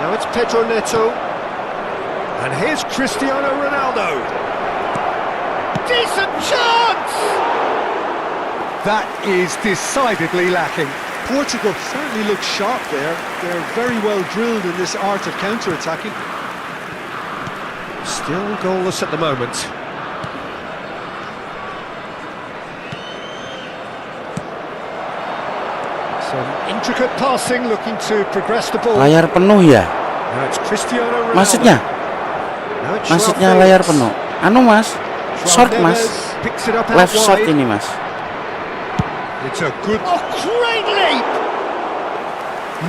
Now it's Pedro Neto. And here's Cristiano Ronaldo. Decent chance! That is decidedly lacking. Portugal certainly look sharp there. They're very well drilled in this art of counter-attacking. Still goalless at the moment. Some intricate passing, looking to progress the ball. Layar penuh ya? Now it's Cristiano Ronaldo. Maksudnya? Now it's Maksudnya Joao layar Felix. penuh. Anu mas, short mas, Picks it up out left short wide. ini mas. It's a good... Oh, great leap!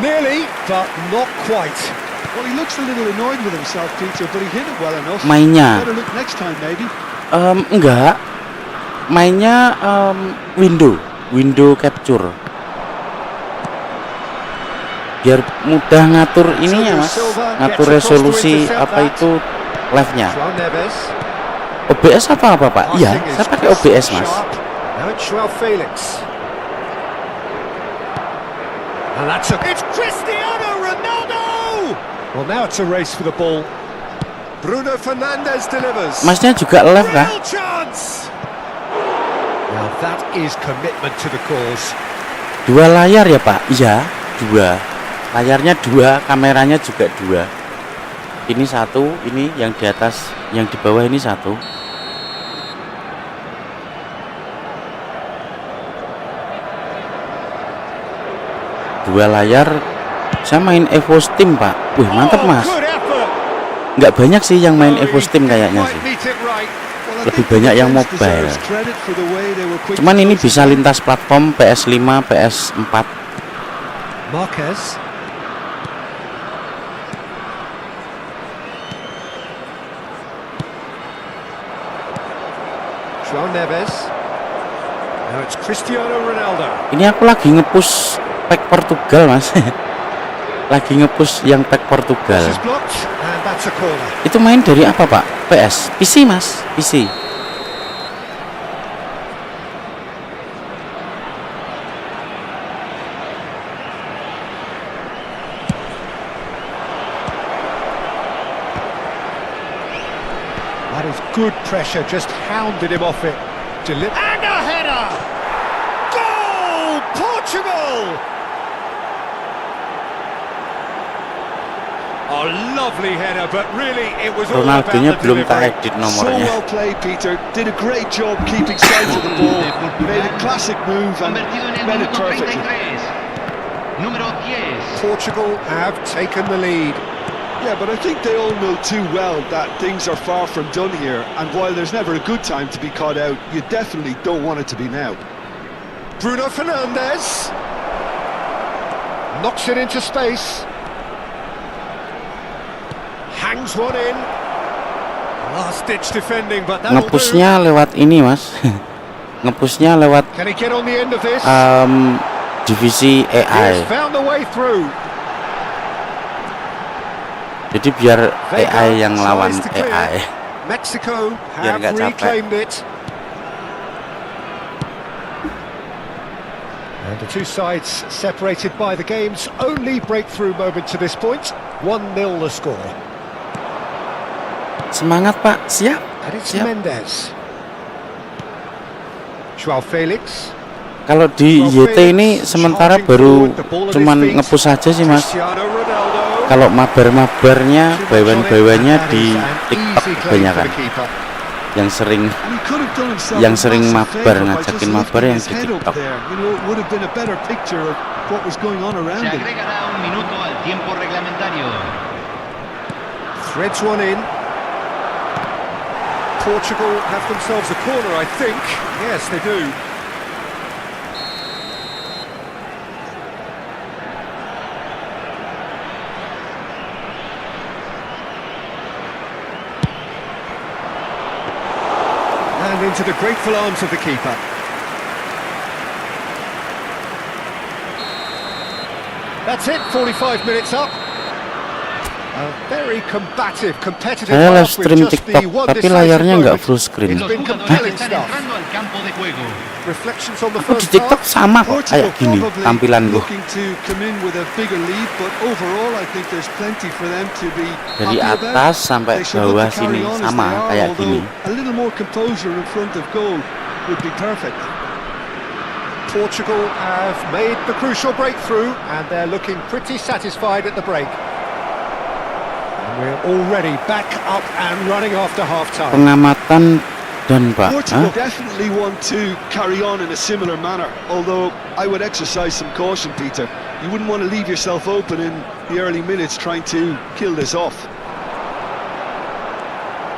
Nearly, but not quite. Well, he looks a little annoyed with himself, Peter, but he hit it well enough. Mainnya Better look next time, maybe. enggak. Mainnya window capture. Biar mudah ngatur ininya mas, ngatur resolusi apa itu live-nya. Joao Neves. OBS apa pak? Iya, Passing is saya pakai OBS mas. sharp. Now it's Joao Felix. And that's a... It's Cristiano Ronaldo! Well, now it's a race for the ball. Bruno Fernandes delivers. Masnya juga live kah? Real chance! Well, that is commitment to the cause. Dua layar ya pak? Iya, dua. Layarnya dua, kameranya juga dua. Ini satu, ini yang di atas, yang di bawah ini satu. Dua layar. Saya main Efootball Steam pak. Wih mantap mas. Nggak banyak sih yang main Efootball Steam kayaknya sih. Lebih banyak yang mobile. Cuman ini bisa lintas platform PS5, PS4. Marquez. Joao Neves. Now it's Cristiano Ronaldo. Ini aku lagi ngepush pack Portugal mas. Lagi ngepush yang pack Portugal. This is blocked, and that's a corner. Itu main dari apa pak? PS? PC mas? PC. That is good pressure, just hounded him off it. And a header! Goal! Portugal! A lovely header, but really it was all about the Ronaldonya belum tak delivery. edit So nomornya. well played, Peter. Did a great job keeping sight of the ball. Made a classic move and made it perfectly. Portugal have taken the lead. Yeah, but I think they all know too well that things are far from done here. And while there's never a good time to be caught out, you definitely don't want it to be now. Bruno Fernandes knocks it into space. Hangs one in. Last-ditch defending, but that will do. Ngepushnya lewat ini mas. Ngepushnya lewat Can he get on the end of this? divisi He has AI. found the way through. Jadi biar Vega AI yang lawan tries to clear. AI. Mexico Biar have nggak capek. reclaimed it. And the two sides separated by the game's only breakthrough moment to this point. 1-0 the score. Semangat pak, siap. And it's Siap. Mendes. Joao Felix. Kalau di YT ini sementara baru cuman ngepush aja sih mas. Cristiano Ronaldo. Kalau mabar-mabarnya, bawahan-bawahannya di TikTok kebanyakan. Yang sering And he could have done himself Yang a sering massive mabar, favour by ngajakin just mabar lifting yang his di head up TikTok. there. You know, it would have been a better picture of what was going on around Se him. agregará un minuto al tiempo reglamentario. Threads one in. Portugal have themselves a corner, I think. Yes, they do. And into the grateful arms of the keeper. That's it, 45 minutes up. A very combative, competitive Saya live half with stream just the TikTok, one tapi decisive layarnya nggak moment. full screen. It's Los been jugadores compelling están stuff. entrando al campo de juego. Reflections on the Aku di first TikTok half. sama kok Portugal kayak gini probably tampilanku. looking to come in with a bigger lead, but overall I think there's plenty for them to be Dari happy about. atas sampai They should look bawah to carry sini on as sama they are, kayak although gini. a little more composure in front of goal would be perfect. Portugal have made the crucial breakthrough and they're looking pretty satisfied at the break. And we're already back up and running after half-time. Pengamatan dan Pak. Portugal definitely want to carry on in a similar manner, although I would exercise some caution, Peter. You wouldn't want to leave yourself open in the early minutes trying to kill this off.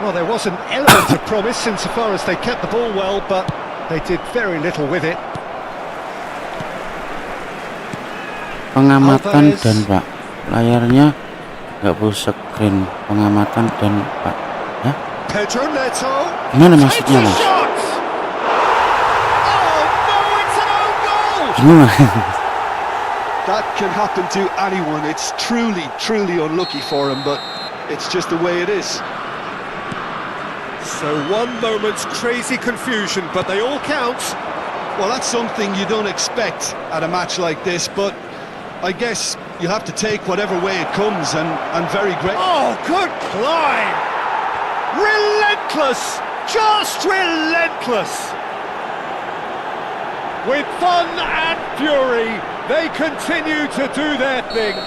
Well, there was an element of promise insofar as they kept the ball well, but they did very little with it. Pengamatan Alvarez. dan Pak. Layarnya nggak full screen. Pengamatan dan Pak. Hah? Pedro Neto. Gimana maksudnya, It's a Mas? shot! Oh, no, it's an own goal! Gimana? That can happen to anyone. It's truly, truly unlucky for him, but it's just the way it is. So one moment's crazy confusion, but they all count. Well, that's something you don't expect at a match like this, but I guess you have to take whatever way it comes, and very great. Oh, good climb! Relentless! Just relentless! With fun and fury, they continue to do their thing.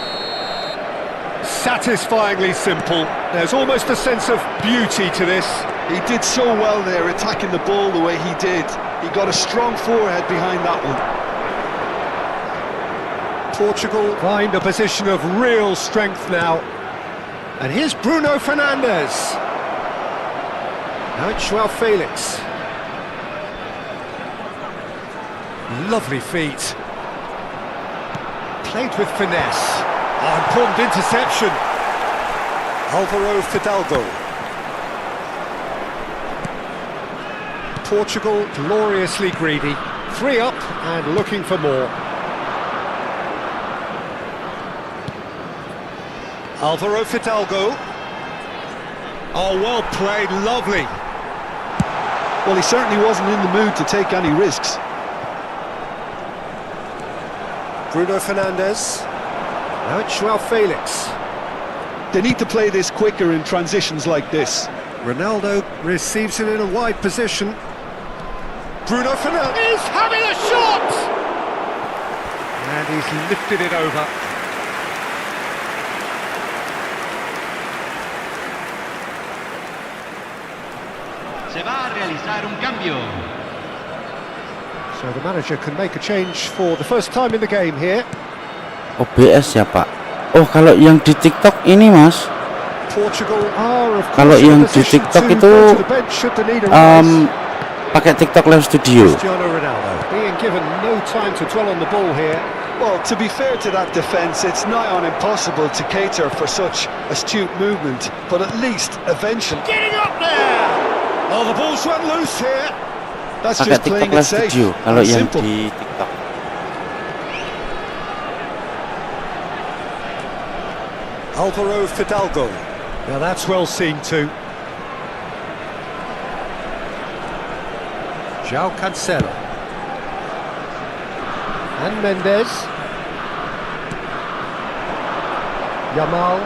Satisfyingly simple. There's almost a sense of beauty to this. He did so well there, attacking the ball the way he did. He got a strong forehead behind that one. Portugal find a position of real strength now. And here's Bruno Fernandes. Now it's Joao Felix. Lovely feet. Played with finesse. Oh, important interception. Alvaro Fidalgo. Portugal gloriously greedy. 3 up and looking for more. Alvaro Fidalgo. Oh, well played, lovely. Well, he certainly wasn't in the mood to take any risks. Bruno Fernandes. Now it's Joao Felix. They need to play this quicker in transitions like this. Ronaldo receives it in a wide position. Bruno Fernandes is having a shot! And he's lifted it over. Se va a realizar un cambio. So the manager can make a change for the first time in the game here. OBS ya Pak. Oh, kalau yang di TikTok ini Mas. Portugal are of Kalau course in yang a di position TikTok to itu, go to the bench should the need arise. Pakai TikTok Live Studio. Cristiano Ronaldo being given no time to dwell on the ball here. Well, to be fair to that defence, it's nigh on impossible to cater for such astute movement, but at least eventually... Getting up there! Oh, the ball's run loose here. That's Pakai just TikTok playing Live it safe Studio. Kalau and yang simple. di TikTok. Alvaro Fidalgo. Now that's well seen too. João Cancelo. And Mendes. Yamal.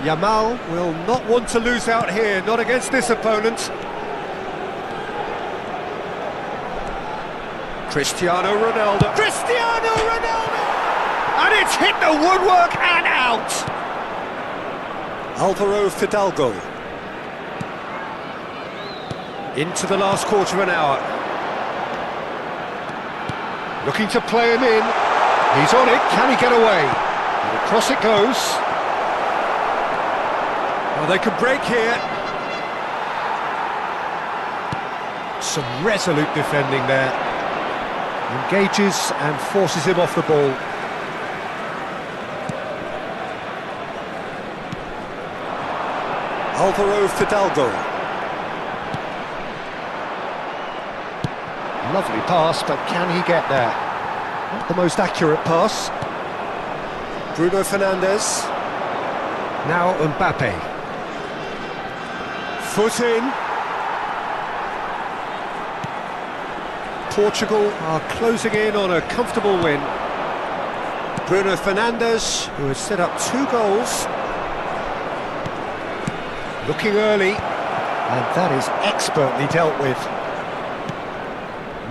Yamal will not want to lose out here, not against this opponent. Cristiano Ronaldo. Cristiano Ronaldo! And it's hit the woodwork and out! Alvaro Fidalgo. Into the last quarter of an hour. Looking to play him in. He's on it. Can he get away? And across it goes. Well, they could break here. Some resolute defending there. Engages and forces him off the ball. Alvaro Fidalgo. Lovely pass, but can he get there? Not the most accurate pass. Bruno Fernandes. Now Mbappe. Foot in. Portugal are closing in on a comfortable win. Bruno Fernandes, who has set up 2 goals. Looking early, and that is expertly dealt with.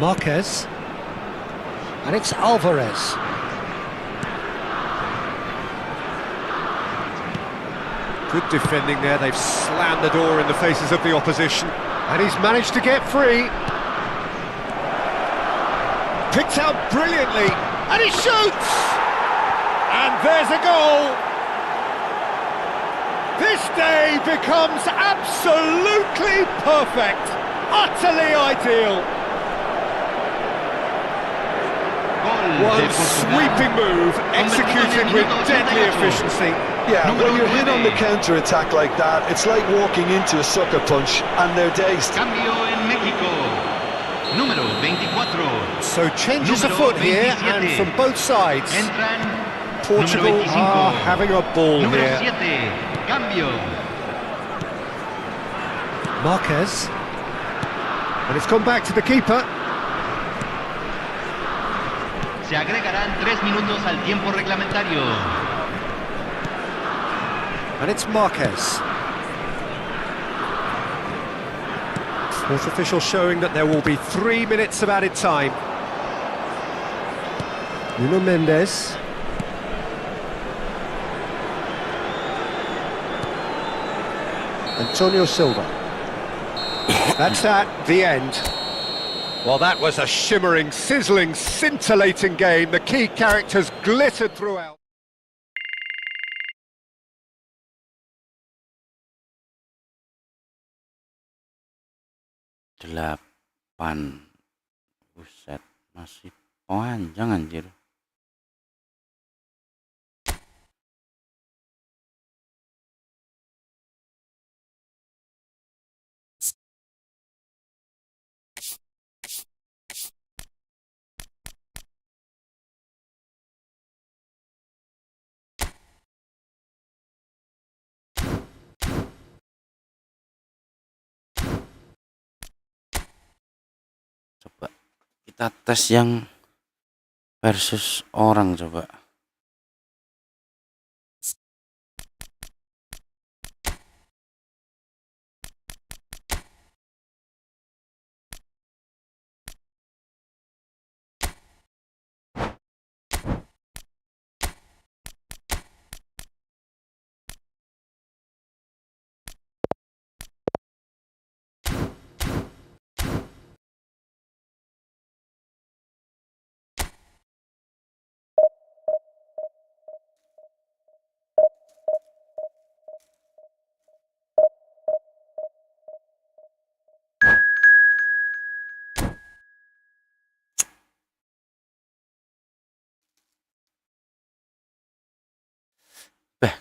Marquez. And it's Alvarez. Good defending there, they've slammed the door in the faces of the opposition. And he's managed to get free. Picked out brilliantly, and he shoots! And there's a goal! This day becomes absolutely perfect, utterly ideal. One sweeping move, executed with deadly efficiency. Yeah, when you're hit on the counter-attack like that, it's like walking into a sucker punch, and they're dazed. Cambio en México. Número 24. So changes afoot here, and from both sides. Entran. Portugal Número 25. are having a ball Número here. 7. Cambio. Marquez. And it's gone back to the keeper. Se agregarán 3 minutos al tiempo reglamentario. And it's Marquez. Fourth official showing that there will be 3 minutes of added time. Nuno Mendes. Antonio Silva. That's the end. Well, that was a shimmering, sizzling, scintillating game. The key characters glittered throughout. Delapan. Buset, masih panjang anjir. Coba kita tes yang versus orang coba.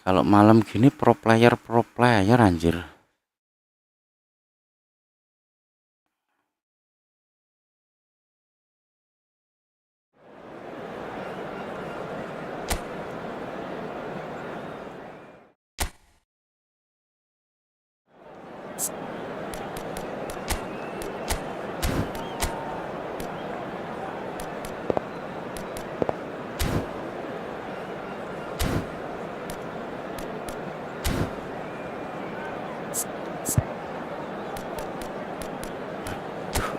Kalau malam gini pro player anjir.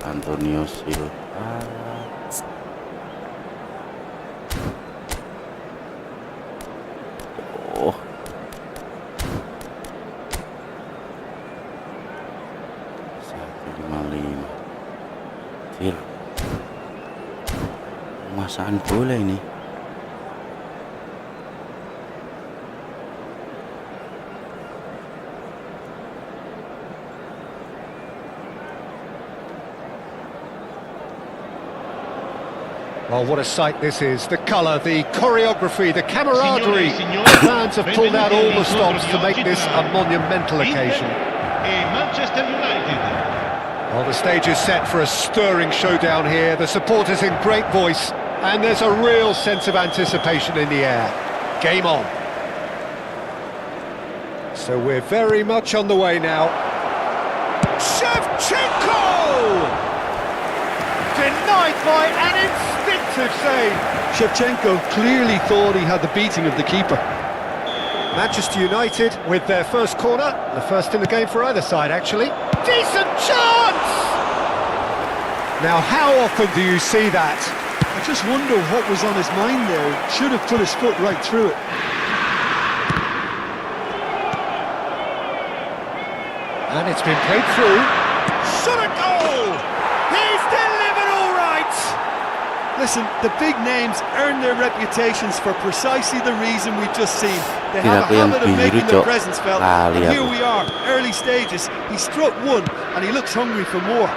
Antonio Silva. Oh. 155. Fir. Masaan bola ini. Well, what a sight this is. The colour, the choreography, the camaraderie. The fans have pulled out all the stops to make this a monumental occasion. Manchester United. Well, the stage is set for a stirring showdown here. The supporters in great voice, and there's a real sense of anticipation in the air. Game on. So we're very much on the way now. Shevchenko! Denied by an instinctive save. Shevchenko clearly thought he had the beating of the keeper. Manchester United with their first corner, the first in the game for either side actually. Decent chance! Now how often do you see that? I just wonder what was on his mind there. Should have put his foot right through it. And it's been played through. Shot a goal! He's delivered all right! Listen, the big names earn their reputations for precisely the reason we've just seen. They have a habit of making their presence felt. And here we are, early stages. He struck one and he looks hungry for more.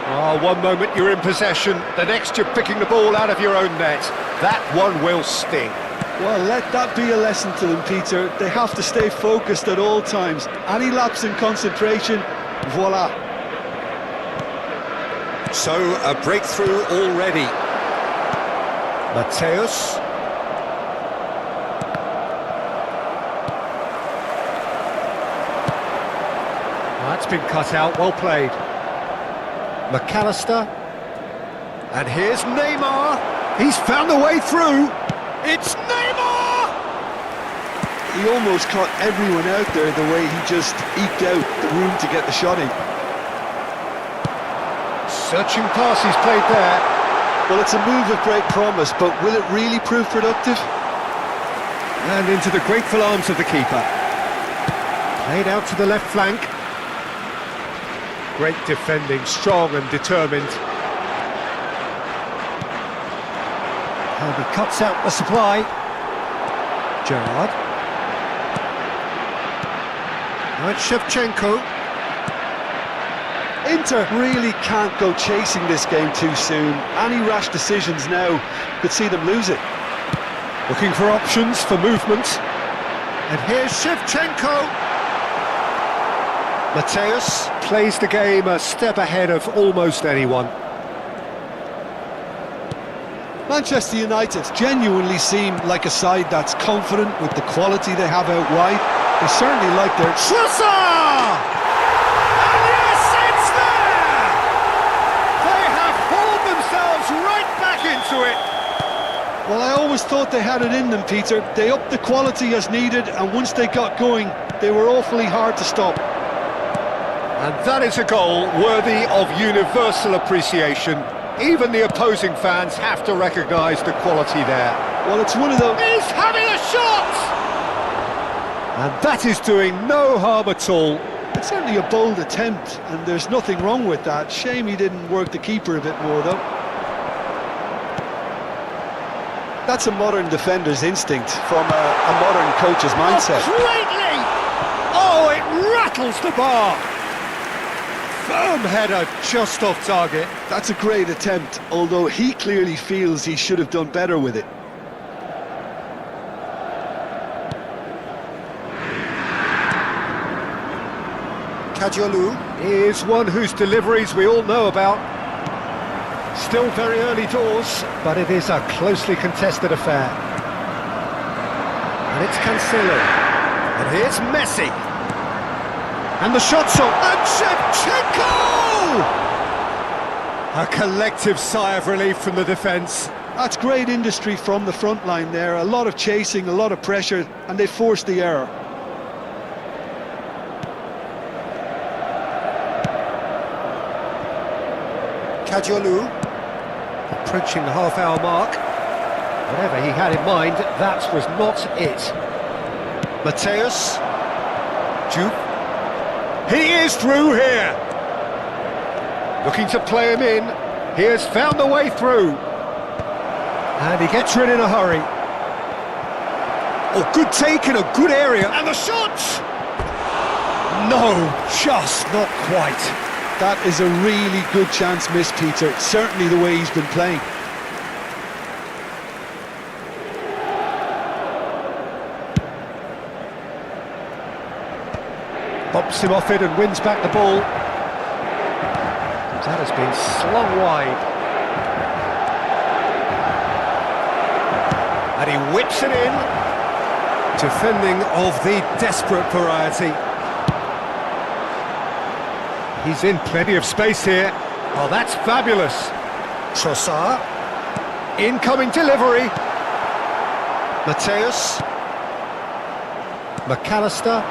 Oh, one moment you're in possession, the next you're picking the ball out of your own net. That one will sting. Well, let that be a lesson to them, Peter. They have to stay focused at all times. Any lapse in concentration, voila. So, a breakthrough already. Mateus. That's been cut out, well played. McAllister. And here's Neymar. He's found a way through. It's Neymar! He almost caught everyone out there the way he just eked out the room to get the shot in. Searching pass he's played there. Well, it's a move of great promise, but will it really prove productive? And into the grateful arms of the keeper. Played out to the left flank. Great defending, strong and determined. And he cuts out the supply. Gerrard. Now it's Shevchenko. Inter really can't go chasing this game too soon. Any rash decisions now could see them lose it. Looking for options, for movement. And here's Shevchenko. Mateus plays the game a step ahead of almost anyone. Manchester United genuinely seem like a side that's confident with the quality they have out wide. They certainly like their... Trossard! And yes, it's there! They have hauled themselves right back into it. Well, I always thought they had it in them, Peter. They upped the quality as needed, and once they got going, they were awfully hard to stop. And that is a goal worthy of universal appreciation. Even the opposing fans have to recognise the quality there. Well, it's one of those... He's having a shot! And that is doing no harm at all. It's certainly a bold attempt, and there's nothing wrong with that. Shame he didn't work the keeper a bit more, though. That's a modern defender's instinct from a modern coach's mindset. Oh, greatly! Oh, it rattles the bar! Firm header, just off target. That's a great attempt, although he clearly feels he should have done better with it. Kadiolu is one whose deliveries we all know about. Still very early doors, but it is a closely contested affair. And it's Cancelo. And here's Messi. And the shot's on. And Shevchenko! A collective sigh of relief from the defence. That's great industry from the front line there. A lot of chasing, a lot of pressure, and they forced the error. Kadiolu, approaching the half-hour mark. Whatever he had in mind, that was not it. Mateus. Juve. He is through here. Looking to play him in. He has found the way through. And he gets rid in a hurry. Oh, good take in a good area. And the shot! No, just not quite. That is a really good chance missed, Peter. Certainly the way he's been playing. Bumps him off it and wins back the ball. That has been slung wide. And he whips it in. Defending of the desperate variety. He's in plenty of space here. Oh, that's fabulous. Trossard. Incoming delivery. Mateus. McAllister.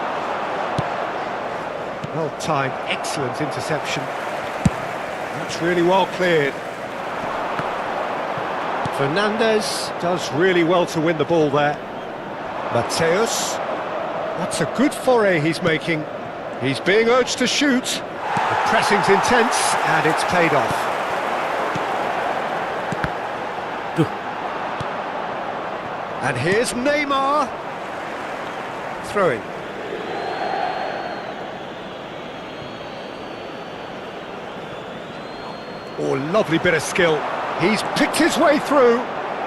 Well timed, excellent interception. That's really well cleared. Fernandez does really well to win the ball there. Mateus. That's a good foray he's making. He's being urged to shoot. The pressing's intense and it's paid off. And here's Neymar. Throwing. Oh, lovely bit of skill. He's picked his way through.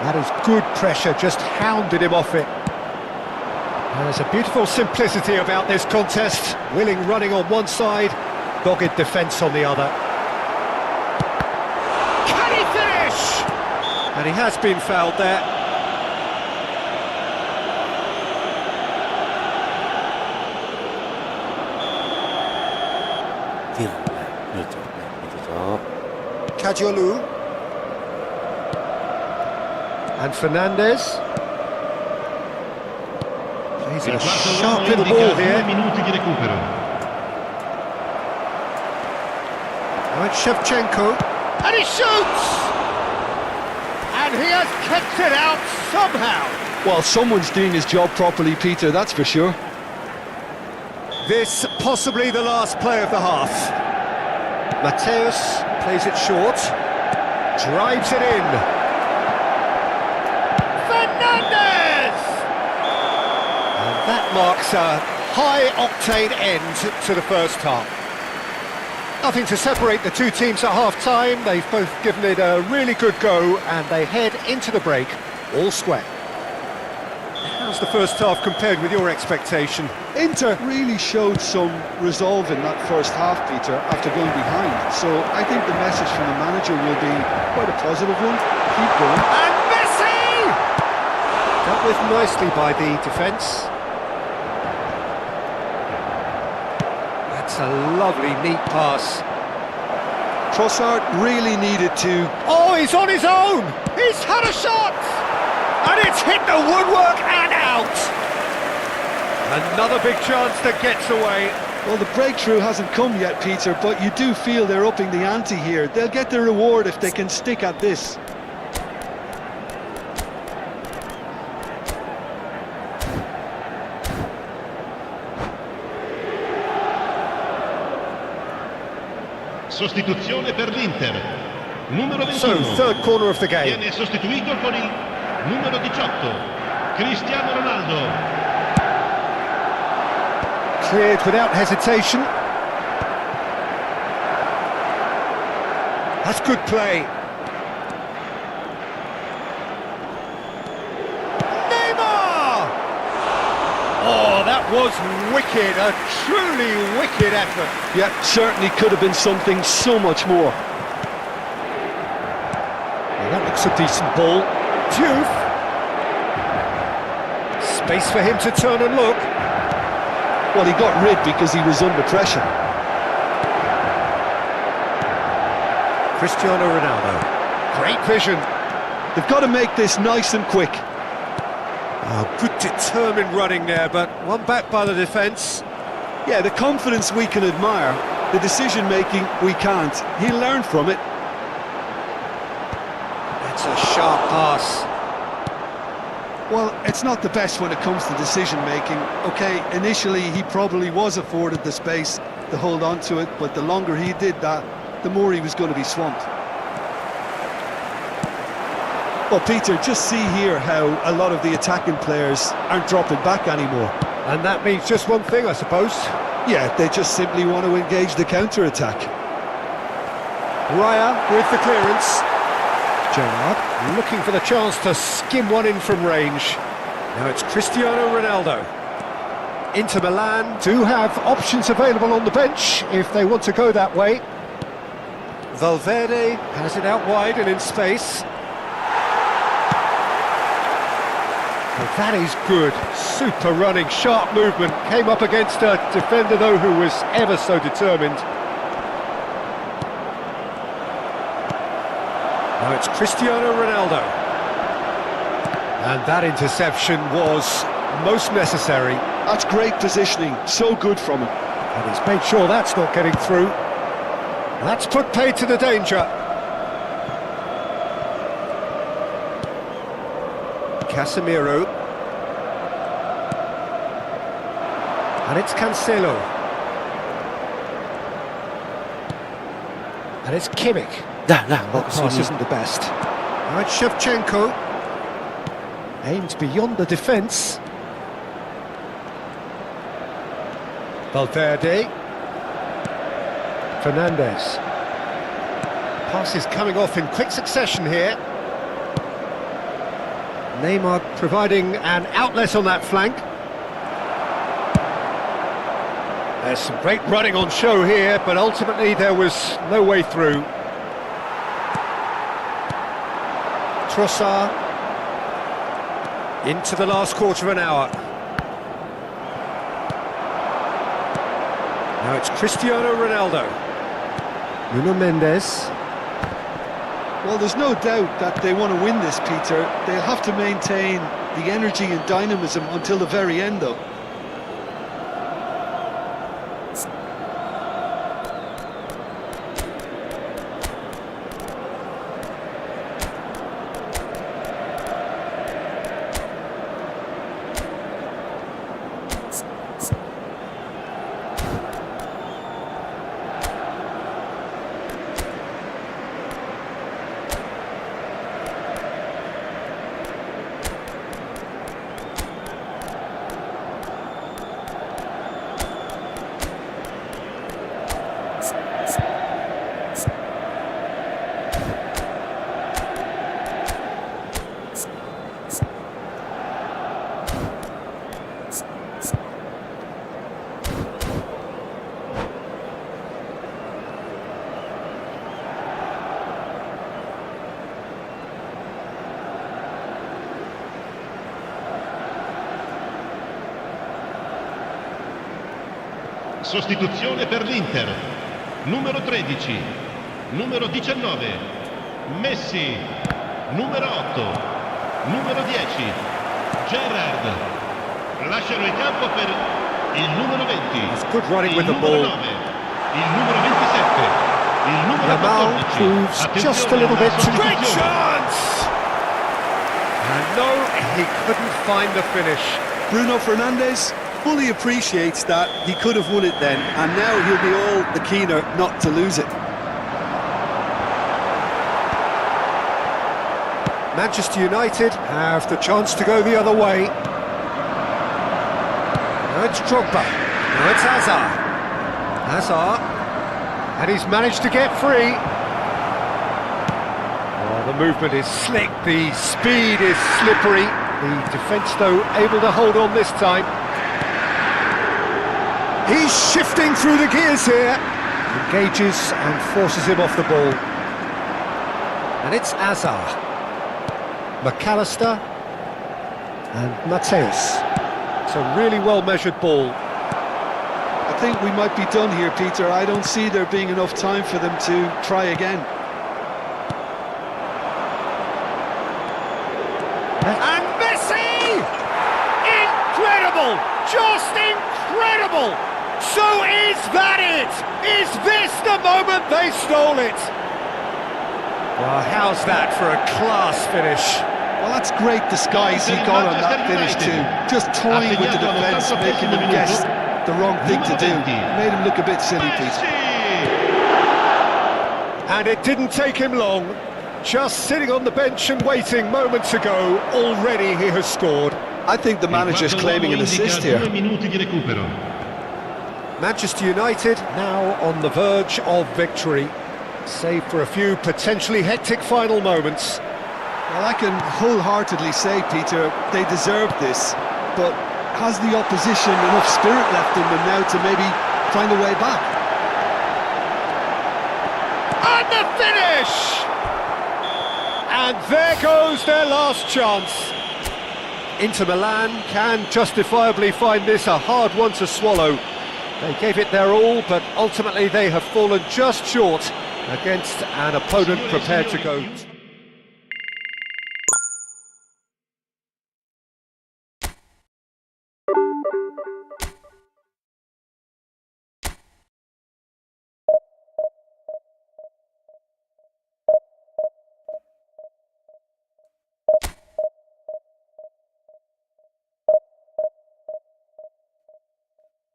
That is good pressure, just hounded him off it. And there's a beautiful simplicity about this contest. Willing running on one side, dogged defence on the other. Can he finish? And he has been fouled there. Kajolu. And Fernandez. He's a sharp little ball here. Right, Shevchenko. And he shoots! And he has kept it out somehow. Well, someone's doing his job properly, Peter, that's for sure. This possibly the last play of the half. Mateus plays it short, drives it in. Fernandez! And that marks a high-octane end to the first half. Nothing to separate the two teams at half-time. They've both given it a really good go, and they head into the break all square. How's the first half compared with your expectation? Inter really showed some resolve in that first half, Peter, after going behind. So I think the message from the manager will be quite a positive one. Keep going. And Messi! Dealt with nicely by the defence. That's a lovely, neat pass. Trossard really needed to... Oh, he's on his own! He's had a shot! And it's hit the woodwork and out! Another big chance that gets away. Well, the breakthrough hasn't come yet, Peter, but you do feel they're upping the ante here. They'll get their reward if they can stick at this. Sostituzione per l'Inter. Numero 21. So, third corner of the game. Viene sostituito con il numero 18, Cristiano Ronaldo. Cleared without hesitation. That's good play. Neymar! Oh, that was wicked, a truly wicked effort. Yeah, certainly could have been something so much more. Well, that looks a decent ball. Diouf. Space for him to turn and look. Well, he got rid because he was under pressure. Cristiano Ronaldo. Great vision. They've got to make this nice and quick. Oh, good determined running there, but one back by the defence. Yeah, the confidence we can admire, the decision-making we can't. He'll learn from it. That's a sharp pass. Well, it's not the best when it comes to decision-making. OK, initially he probably was afforded the space to hold on to it, but the longer he did that, the more he was going to be swamped. Well, Peter, just see here how a lot of the attacking players aren't dropping back anymore. And that means just one thing, I suppose. Yeah, they just simply want to engage the counter-attack. Raya with the clearance. Gerrard looking for the chance to skim one in from range. Now it's Cristiano Ronaldo. Inter Milan do have options available on the bench if they want to go that way. Valverde has it out wide and in space. Well, that is good. Super running, sharp movement. Came up against a defender, though, who was ever so determined. Now it's Cristiano Ronaldo. And that interception was most necessary. That's great positioning, so good from him. And he's made sure that's not getting through. That's put paid to the danger. Casemiro. And it's Cancelo. And it's Kimmich. Dah, That kok pass kesini. isn't the best. Now it's Shevchenko. Aims beyond the defence. Valverde. Fernandes. Passes coming off in quick succession here. Neymar providing an outlet on that flank. There's some great running on show here, but ultimately there was no way through. Trossard. Into the last quarter of an hour. Now it's Cristiano Ronaldo. Nuno Mendes. Well, there's no doubt that they want to win this, Peter. They'll have to maintain the energy and dynamism until the very end, though. Sostituzione per l'Inter. Numero 13, numero 19, Messi, numero 8, numero 10, Gerrard. Lasciano il campo per il numero 20. It's good running with il the numero ball. 9, il numero 27, il numero Yamal 14. proves just a little bit too... Great sostituzione. chance! And no, he couldn't find the finish. Bruno Fernandes fully appreciates that he could have won it then, and now he'll be all the keener not to lose it. Manchester United have the chance to go the other way. Now it's Drogba. Now it's Hazard. Hazard. And he's managed to get free. Oh, the movement is slick, the speed is slippery. The defence, though, able to hold on this time. He's shifting through the gears here. Engages and forces him off the ball. And it's Hazard. McAllister. And Mateus. It's a really well-measured ball. I think we might be done here, Peter. I don't see there being enough time for them to try again. And Messi! Incredible! Just incredible! So is that it? Is this the moment they stole it? Well, how's that for a class finish? Well, that's great disguise he got on that finish too. Just toying with the defence, making them guess the wrong thing to do. Made him look a bit silly, Peter. And it didn't take him long. Just sitting on the bench and waiting moments ago, already he has scored. I think the manager's claiming an assist here. Manchester United now on the verge of victory, save for a few potentially hectic final moments. Well, I can wholeheartedly say, Peter, they deserved this, but has the opposition enough spirit left in them now to maybe find a way back? And the finish! And there goes their last chance. Inter Milan can justifiably find this a hard one to swallow. They gave it their all, but ultimately they have fallen just short against an opponent prepared to go.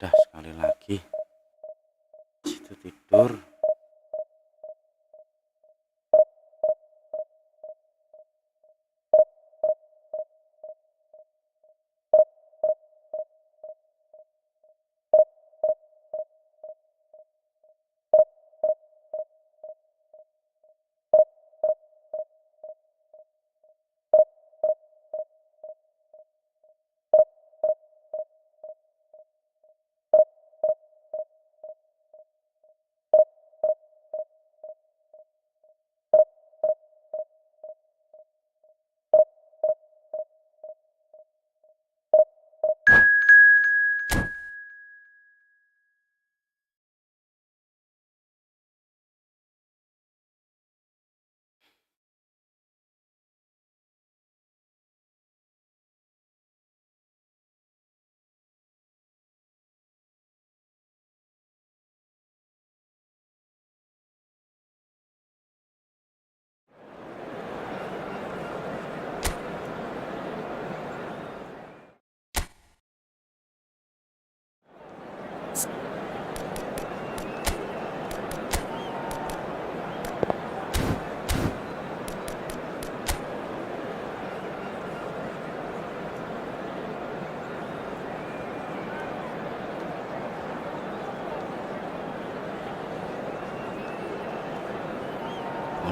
Dah sekali lagi situ tidur.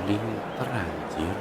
Inter anjir.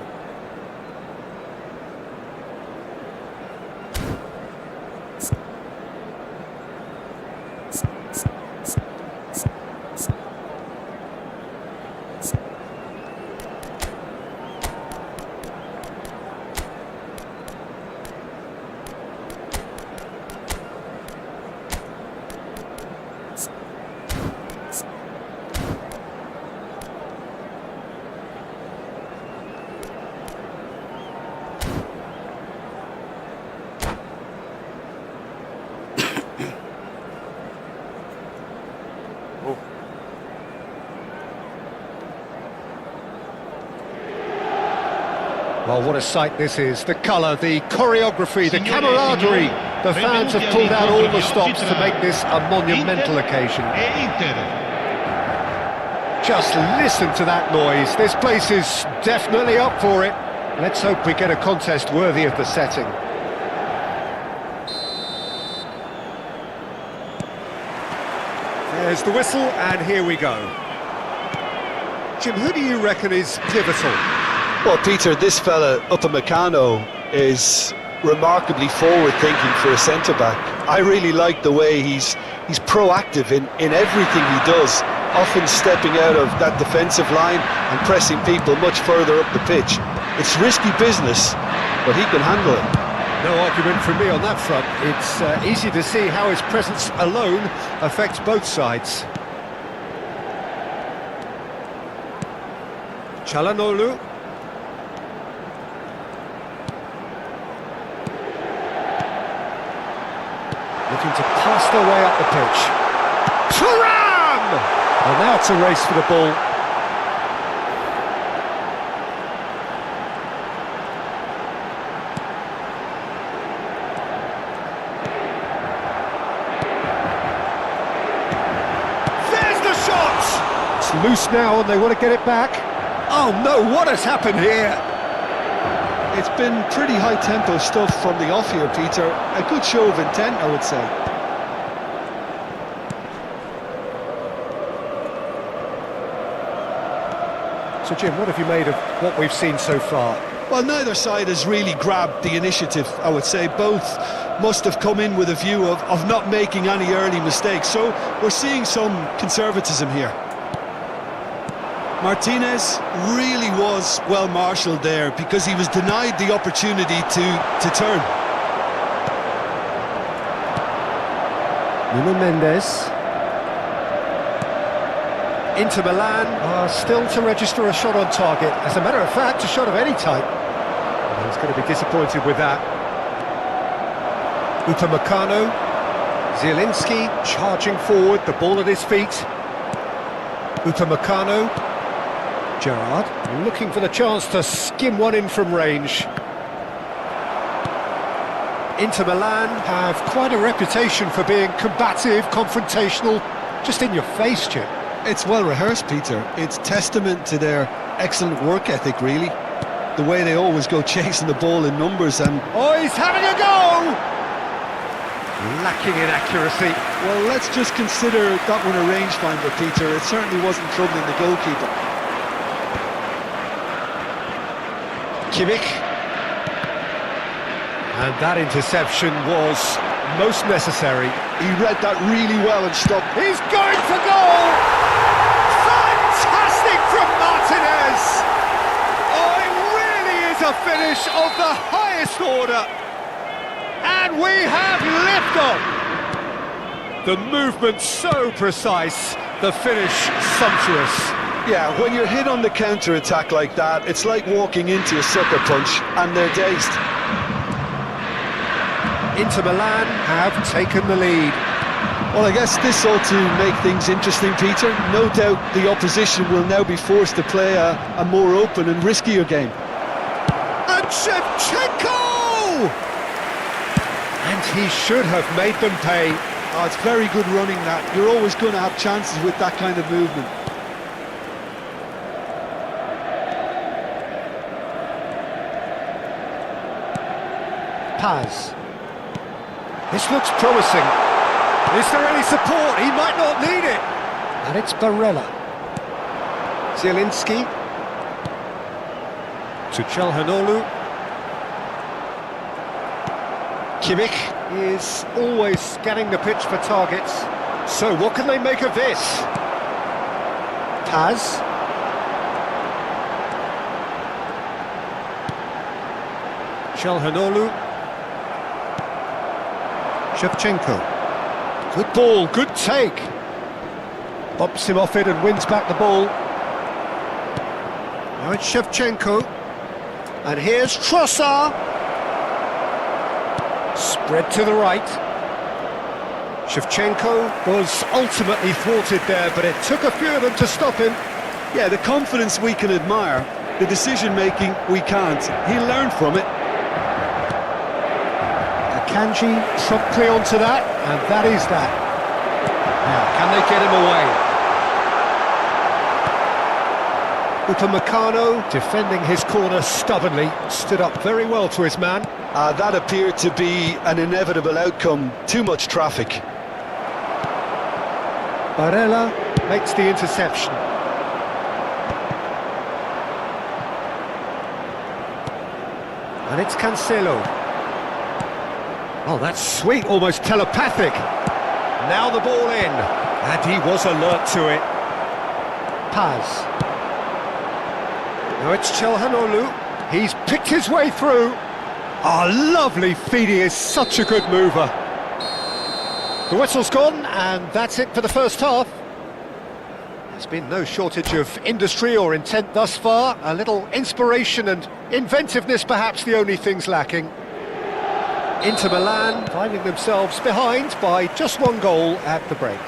Well, what a sight this is. The colour, the choreography, the camaraderie. The fans have pulled out all the stops to make this a monumental occasion. Just listen to that noise. This place is definitely up for it. Let's hope we get a contest worthy of the setting. There's the whistle, and here we go. Jim, who do you reckon is pivotal? Well, Peter, this fella, Upamecano, is remarkably forward-thinking for a centre-back. I really like the way he's proactive in everything he does, often stepping out of that defensive line and pressing people much further up the pitch. It's risky business, but he can handle it. No argument from me on that front. It's easy to see how his presence alone affects both sides. Çalhanoğlu. Looking to pass their way up the pitch. Thuram! And now it's a race for the ball. There's the shot! It's loose now and they want to get it back. Oh no, what has happened here? It's been pretty high-tempo stuff from the off here, Peter. A good show of intent, I would say. So Jim, what have you made of what we've seen so far? Well, neither side has really grabbed the initiative, I would say. Both must have come in with a view of not making any early mistakes. So we're seeing some conservatism here. Martinez really was well marshalled there because he was denied the opportunity to turn. Nuno Mendes. Inter Milan are still to register a shot on target. As a matter of fact, a shot of any type. He's going to be disappointed with that. Upamecano. Zielinski charging forward, the ball at his feet. Upamecano. Gerrard looking for the chance to skim one in from range. Inter Milan have quite a reputation for being combative, confrontational, just in your face, Jim. It's well rehearsed, Peter. It's testament to their excellent work ethic, really. The way they always go chasing the ball in numbers and... Oh, he's having a go! Lacking in accuracy. Well, let's just consider that one a rangefinder, Peter. It certainly wasn't troubling the goalkeeper. Kimmich. And that interception was most necessary. He read that really well and stopped. He's going for goal! Fantastic from Martinez! Oh, it really is a finish of the highest order. And we have liftoff! The movement so precise, the finish sumptuous. Yeah, when you're hit on the counter-attack like that, it's like walking into a sucker punch, and they're dazed. Inter Milan have taken the lead. Well, I guess this ought to make things interesting, Peter. No doubt the opposition will now be forced to play a more open and riskier game. And Shevchenko! And he should have made them pay. Oh, it's very good running, that. You're always going to have chances with that kind of movement. Paz. This looks promising. Is there any support? He might not need it. And it's Barella. Zielinski. To Çalhanoğlu. Kimmich is always scanning the pitch for targets. So what can they make of this? Paz. Çalhanoğlu. Shevchenko. Good ball, good take. Bumps him off it and wins back the ball. Now it's Shevchenko. And here's Trossard. Spread to the right. Shevchenko was ultimately thwarted there, but it took a few of them to stop him. Yeah, the confidence we can admire, the decision-making we can't. He learned from it. Kanji promptly onto that, and that is that. Now, can they get him away? Upamecano, defending his corner stubbornly, stood up very well to his man. That appeared to be an inevitable outcome. Too much traffic. Barella makes the interception. And it's Cancelo. Oh, that's sweet, almost telepathic. Now the ball in, and he was alert to it. Paz. Now it's Çalhanoğlu. He's picked his way through. Oh, lovely feed, he is such a good mover. The whistle's gone, and that's it for the first half. There's been no shortage of industry or intent thus far. A little inspiration and inventiveness, perhaps the only things lacking. Inter Milan finding themselves behind by just one goal at the break.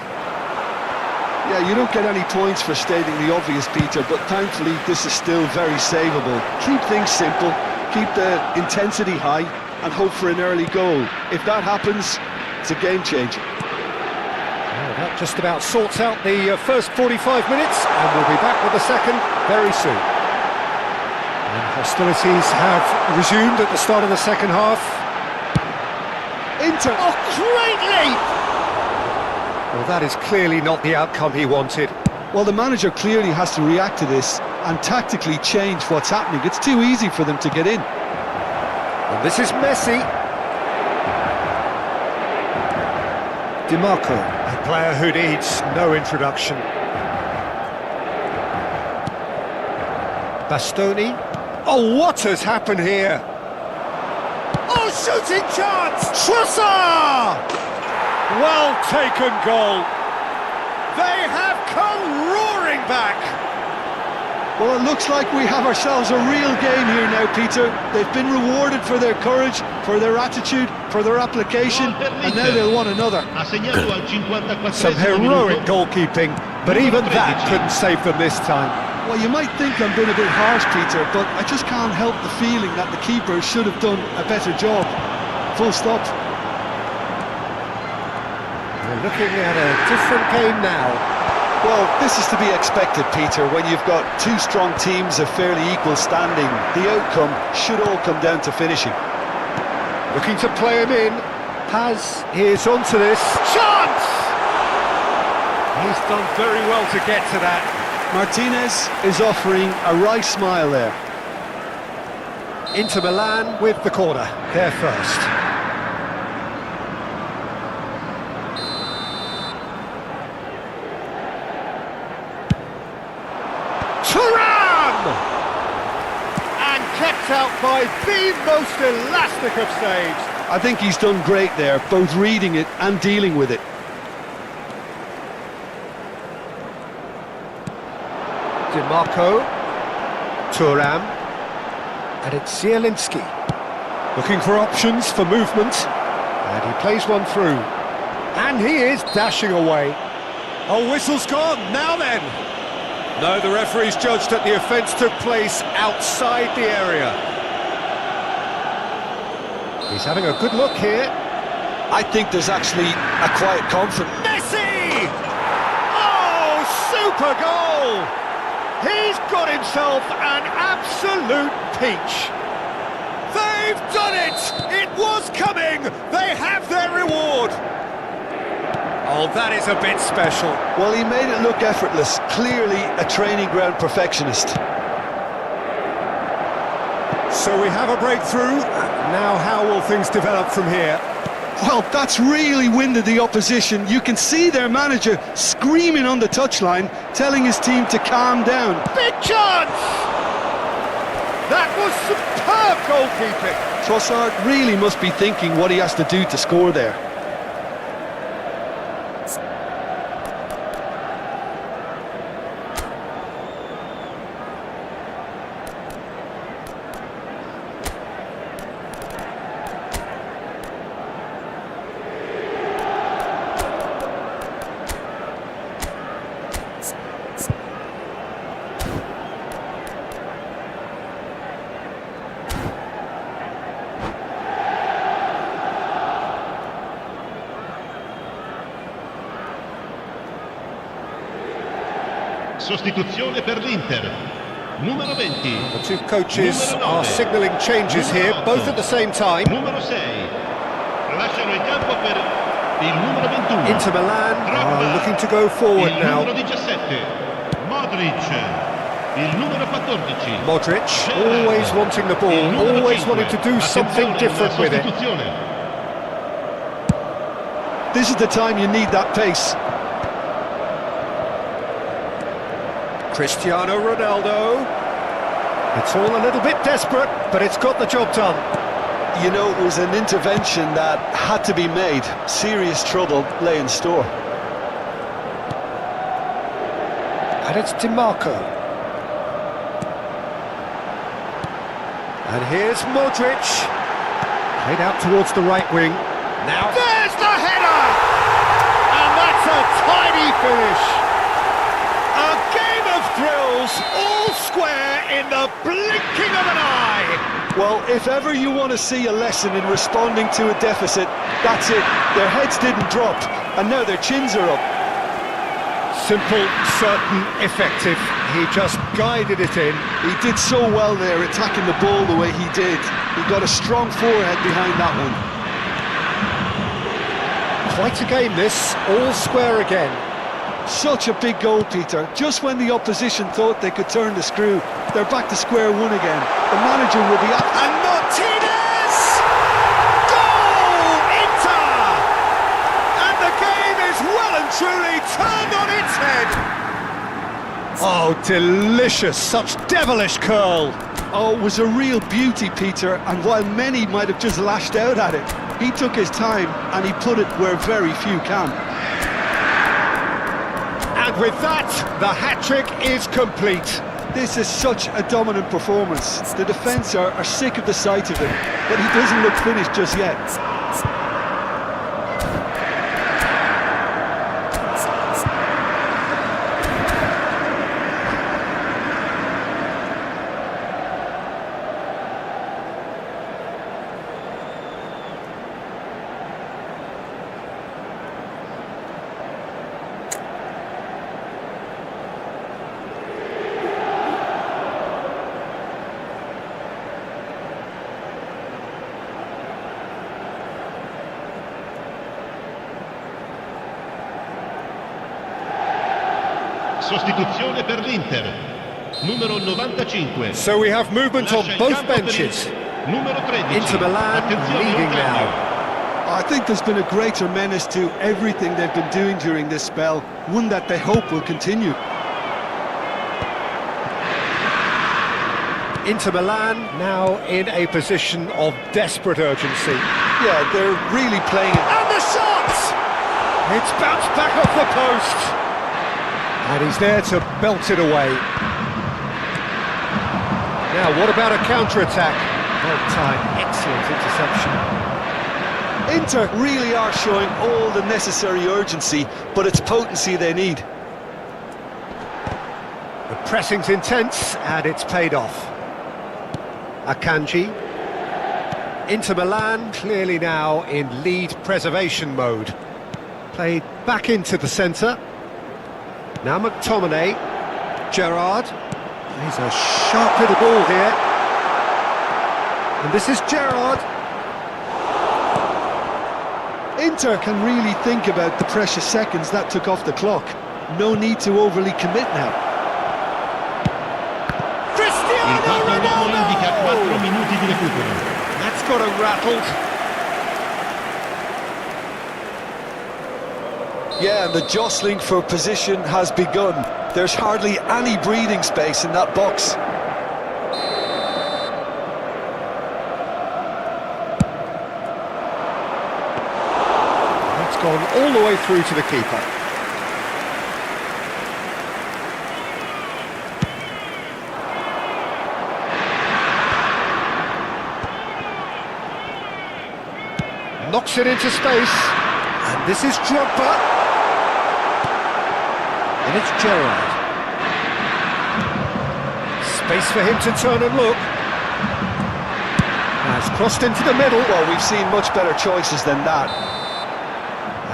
Yeah, you don't get any points for stating the obvious, Peter, but thankfully this is still very savable. Keep things simple, keep the intensity high, and hope for an early goal. If that happens, it's a game changer. Well, that just about sorts out the first 45 minutes, and we'll be back with the second very soon. And hostilities have resumed at the start of the second half. Inter. Oh, great leap! Well, that is clearly not the outcome he wanted. Well, the manager clearly has to react to this and tactically change what's happening. It's too easy for them to get in. And this is Messi. DiMarco, a player who needs no introduction. Bastoni. Oh, what has happened here? Oh, shooting chance! Trossard! Well taken goal. They have come roaring back. Well, it looks like we have ourselves a real game here now, Peter. They've been rewarded for their courage, for their attitude, for their application, and now they'll want another. Some heroic goalkeeping, but even that couldn't save them this time. Well, you might think I'm being a bit harsh, Peter, but I just can't help the feeling that the keeper should have done a better job. Full stop. We're looking at a different game now. Well, this is to be expected, Peter. When you've got two strong teams of fairly equal standing, the outcome should all come down to finishing. Looking to play him in. Paz is onto this. Chance! He's done very well to get to that. Martinez is offering a wry smile there. Inter Milan with the corner. They're first. And kept out by the most elastic of saves. I think he's done great there, both reading it and dealing with it. DiMarco, Thuram, and it's Zielinski. Looking for options for movement, and he plays one through. And he is dashing away. Oh, whistle's gone, now then! No, the referee's judged that the offence took place outside the area. He's having a good look here. I think there's actually a quiet confidence. Messi! Oh, super goal! He's got himself an absolute peach. They've done it! It was coming! They have their reward! Oh, that is a bit special. Well, he made it look effortless. Clearly a training ground perfectionist. So we have a breakthrough. Now how will things develop from here? Well, that's really winded the opposition. You can see their manager screaming on the touchline, telling his team to calm down. Big chance! That was superb goalkeeping. Trossard really must be thinking what he has to do to score there. Sostituzione per l'Inter. Numero 20. The two coaches are signalling changes here, both at the same time. Numero 6. Lasciano il campo per il numero 21. Inter Milan are looking to go forward now. Il numero 17. Modric. Il numero 14. Modric, always wanting the ball, always wanting to do something different with it. This is the time you need that pace. Cristiano Ronaldo. It's all a little bit desperate, but it's got the job done. You know, it was an intervention that had to be made. Serious trouble lay in store. And it's DiMarco. And here's Modric. Played out towards the right wing. Now there's the header! And that's a tidy finish. A game of thrills, all square in the blinking of an eye. Well, if ever you want to see a lesson in responding to a deficit, that's it. Their heads didn't drop, and now their chins are up. Simple, certain, effective. He just guided it in. He did so well there, attacking the ball the way he did. He got a strong forehead behind that one. Quite a game this, all square again. Such a big goal, Peter. Just when the opposition thought they could turn the screw, they're back to square one again. The manager will be up. And Martinez! Goal! Inter! And the game is well and truly turned on its head. Oh, delicious. Such devilish curl. Oh, it was a real beauty, Peter, and while many might have just lashed out at it, He took his time and he put it where very few can. And with that, the hat-trick is complete. This is such a dominant performance. The defence are sick of the sight of him, but he doesn't look finished just yet. Sostituzione per l'Inter. Numero 95. So we have movement on Lascia il both campo per benches. il numero 13. Inter Milan Attenzione, leading un cambio. now. I think there's been a greater menace to everything they've been doing during this spell, one that they hope will continue. Inter Milan now in a position of desperate urgency. Yeah, they're really playing it. And the shot! It's bounced back off the post. And he's there to belt it away. Now, what about a counter-attack? Well timed, excellent interception. Inter really are showing all the necessary urgency, but it's potency they need. The pressing's intense, and it's paid off. Akanji. Inter Milan clearly now in lead preservation mode. Played back into the centre. Now McTominay. Gerrard. He's a sharp little ball here. And this is Gerrard. Inter can really think about the precious seconds that took off the clock. No need to overly commit now. Il quarto uomo indica 4 minuti di recupero. That's got him rattled. Yeah, and the jostling for position has begun. There's hardly any breathing space in that box. It's gone all the way through to the keeper. Knocks it into space. And this is Drogba. And it's Gerrard. Space for him to turn and look. Has crossed into the middle. Well, we've seen much better choices than that.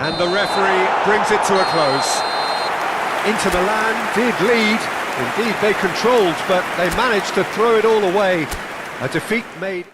And the referee brings it to a close. Inter Milan did lead. Indeed, they controlled, but they managed to throw it all away. A defeat made...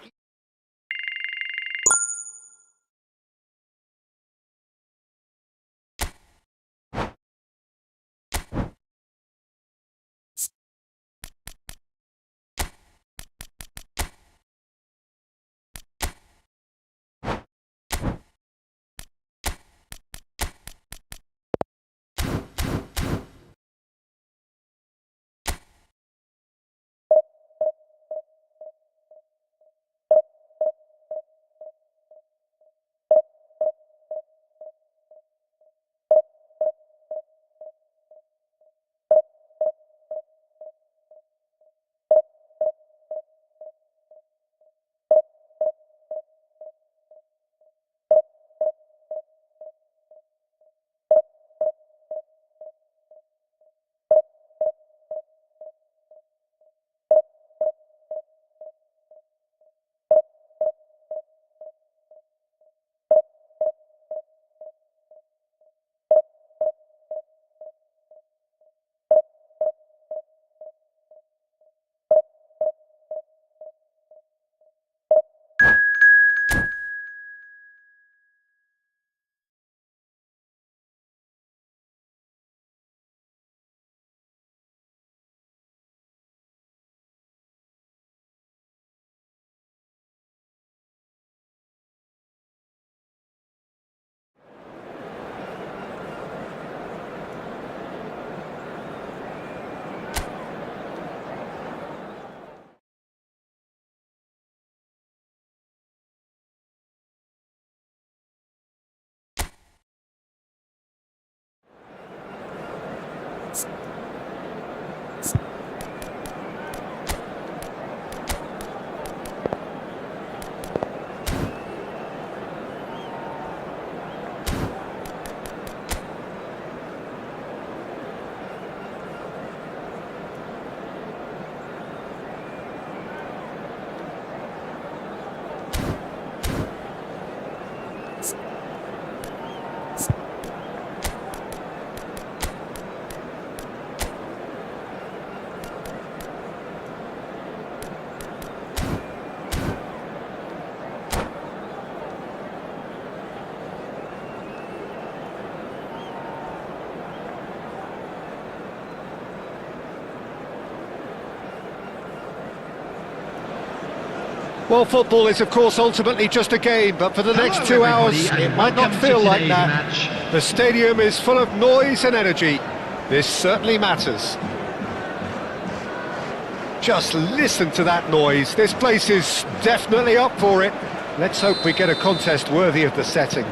Well, football is, of course, ultimately just a game, but for the next 2 hours, it might not feel like that. The stadium is full of noise and energy. This certainly matters. Just listen to that noise. This place is definitely up for it. Let's hope we get a contest worthy of the setting.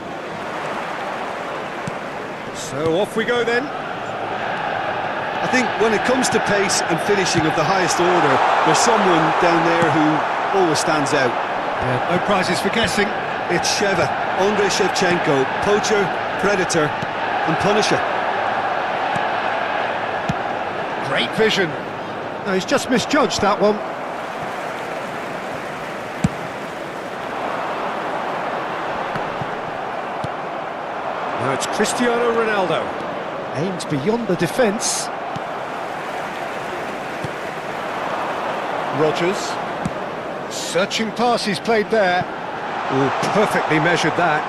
So off we go then. I think when it comes to pace and finishing of the highest order, there's someone down there who always stands out. Yeah, no prizes for guessing. It's Sheva, Andrei Shevchenko, poacher, predator and punisher. Great vision. No, he's just misjudged that one. Now it's Cristiano Ronaldo. Aims beyond the defence. Rodgers. Searching pass he's played there. Oh, perfectly measured that.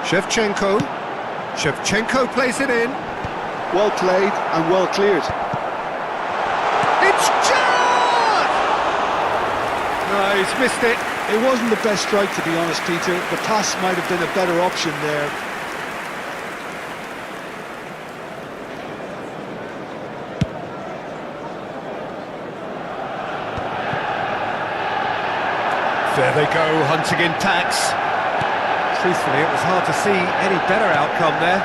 Shevchenko. Shevchenko plays it in. Well played and well cleared. It's Gerrard! No, he's missed it. It wasn't the best strike, to be honest, Peter. The pass might have been a better option there. There they go, hunting in tacks. Truthfully, it was hard to see any better outcome there.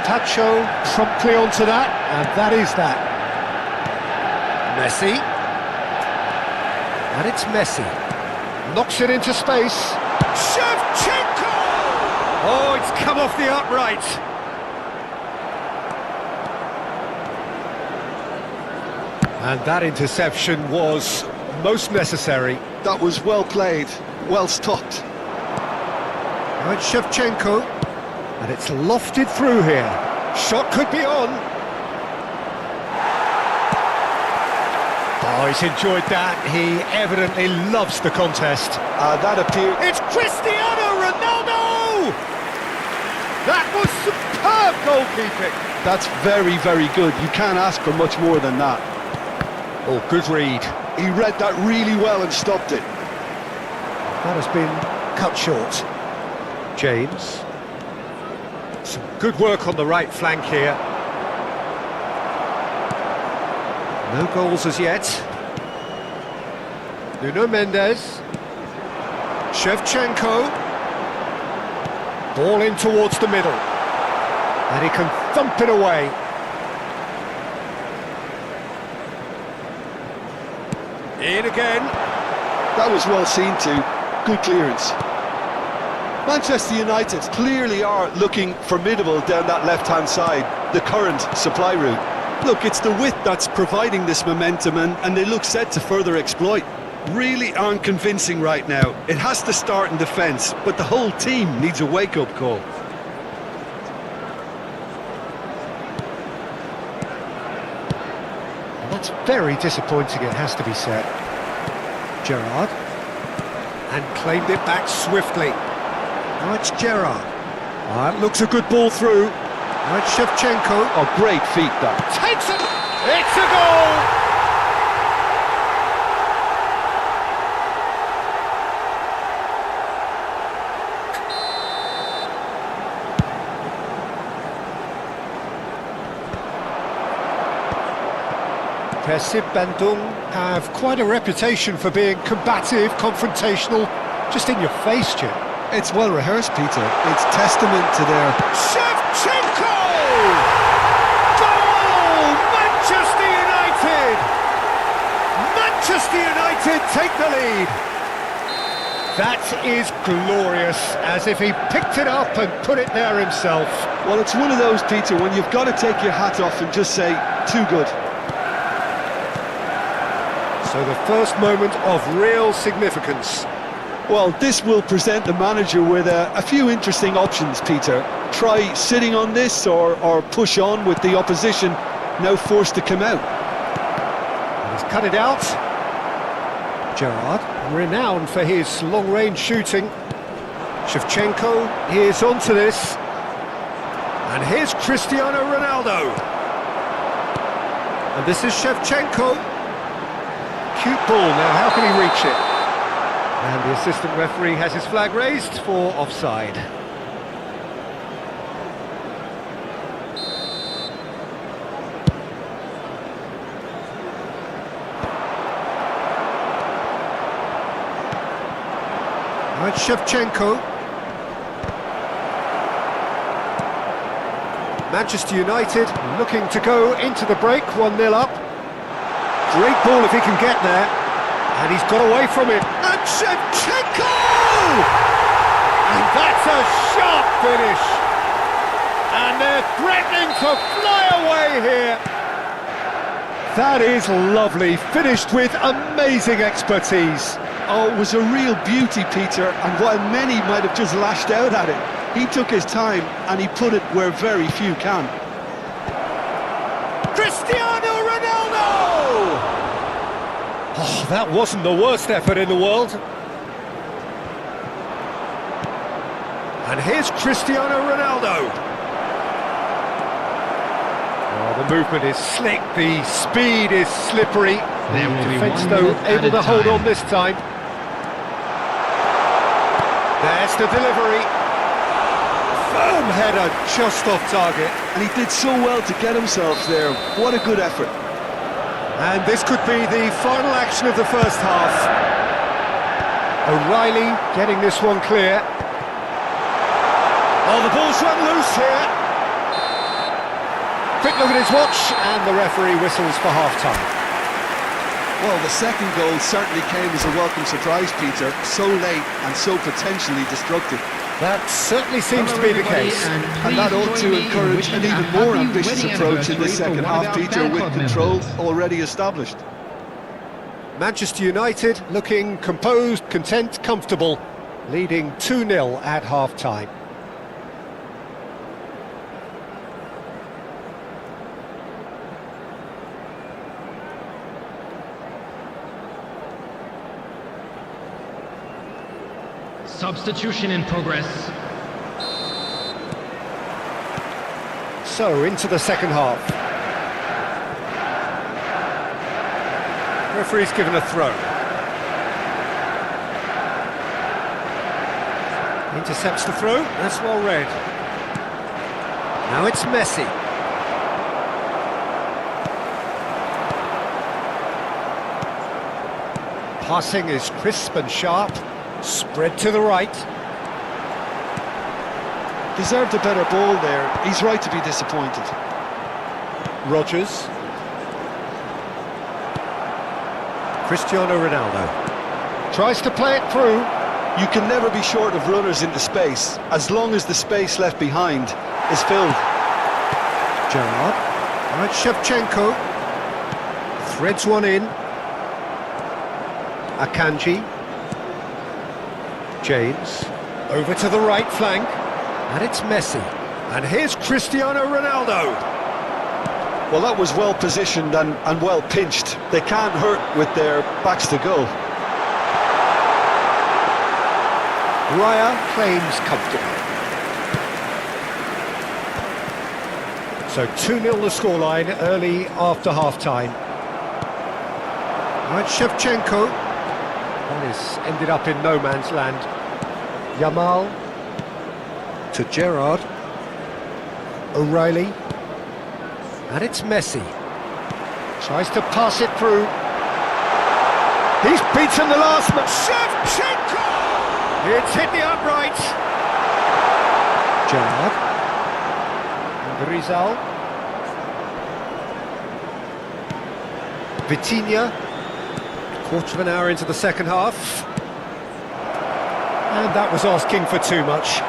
Tacho promptly onto that, and that is that. Messi. And it's Messi. Knocks it into space. Shevchenko! Oh, it's come off the upright. And that interception was most necessary. That was well played, well stopped. Now it's Shevchenko, and it's lofted through here. Shot could be on. Oh, he's enjoyed that. He evidently loves the contest. That appeared... It's Cristiano Ronaldo! That was superb goalkeeping. That's very, very good. You can't ask for much more than that. Oh, good read. He read that really well and stopped it. That has been cut short. James. Some good work on the right flank here. No goals as yet. Nuno Mendes. Shevchenko. Ball in towards the middle. And he can thump it away. In again. That was well seen too. Good clearance. Manchester United clearly are looking formidable down that left-hand side, the current supply route. Look, it's the width that's providing this momentum and they look set to further exploit. Really aren't convincing right now. It has to start in defence, but the whole team needs a wake-up call. That's very disappointing, it has to be said. Gerrard. And claimed it back swiftly. Now it's Gerrard. Oh, that looks a good ball through. Now it's Shevchenko. Oh, great feat that. Takes it! It's a goal! Persib Bandung have quite a reputation for being combative, confrontational, just in your face, Jim. It's well rehearsed, Peter. It's testament to their... Shevchenko! Goal! Manchester United! Manchester United take the lead. That is glorious, as if he picked it up and put it there himself. Well, it's one of those, Peter, when you've got to take your hat off and just say, too good. So the first moment of real significance. Well, this will present the manager with a few interesting options, Peter. Try sitting on this or push on with the opposition now forced to come out. He's cut it out. Gerrard, renowned for his long-range shooting. Shevchenko is onto this. And here's Cristiano Ronaldo. And this is Shevchenko. Cute ball now, how can he reach it? And the assistant referee has his flag raised for offside. Right, Shevchenko. Manchester United looking to go into the break, 1-0 up. Great ball if he can get there. And he's got away from it. And Shevchenko! And that's a sharp finish. And they're threatening to fly away here. That is lovely, finished with amazing expertise. Oh, it was a real beauty, Peter, and while many might have just lashed out at it, he took his time and he put it where very few can. Cristiano Ronaldo! Oh, that wasn't the worst effort in the world. And here's Cristiano Ronaldo. Oh, the movement is slick, the speed is slippery. There will be Defence, one though, minute able added to hold time. on this time. There's the delivery. Firm header, just off target. And he did so well to get himself there. What a good effort. And this could be the final action of the first half. O'Reilly getting this one clear. Oh, the ball's run loose here. Quick look at his watch, and the referee whistles for half-time. Well, the second goal certainly came as a welcome surprise, Peter. So late and so potentially destructive. That certainly seems to be the case. And that ought to encourage an even more ambitious approach in the second half, Peter, with control already established. Manchester United looking composed, content, comfortable, leading 2-0 at half-time. Substitution in progress. So, into the second half. Referee's given a throw. Intercepts the throw, that's well read. Now it's Messi. Passing is crisp and sharp. Spread to the right. Deserved a better ball there. He's right to be disappointed. Rodgers. Cristiano Ronaldo. Tries to play it through. You can never be short of runners into space, as long as the space left behind is filled. Gerrard. Right, Shevchenko. Threads one in. Akanji. James, over to the right flank, and it's Messi. And here's Cristiano Ronaldo. Well, that was well positioned and well pinched. They can't hurt with their backs to goal. Raya claims comfortable. So 2-0 the scoreline early after half-time. Right, Shevchenko. Well, he's ended up in no man's land. Yamal to Gerrard. O'Reilly. And it's Messi. Tries to pass it through. He's beaten the last man. Shevchenko! It's hit the upright. Gerrard. And Rizal. Vitinha. Quarter of an hour into the second half. And that was asking for too much.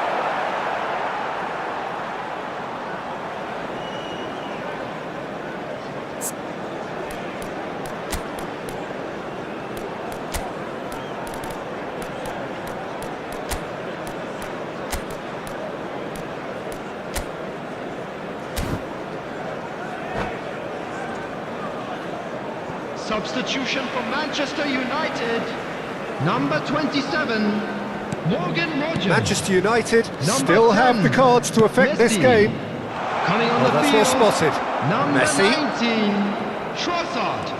Substitution for Manchester United. Number 27, Morgan Rodgers. Manchester United still have the cards to affect this game. Coming on the That's field. well spotted. Number Messi. 19, Trossard.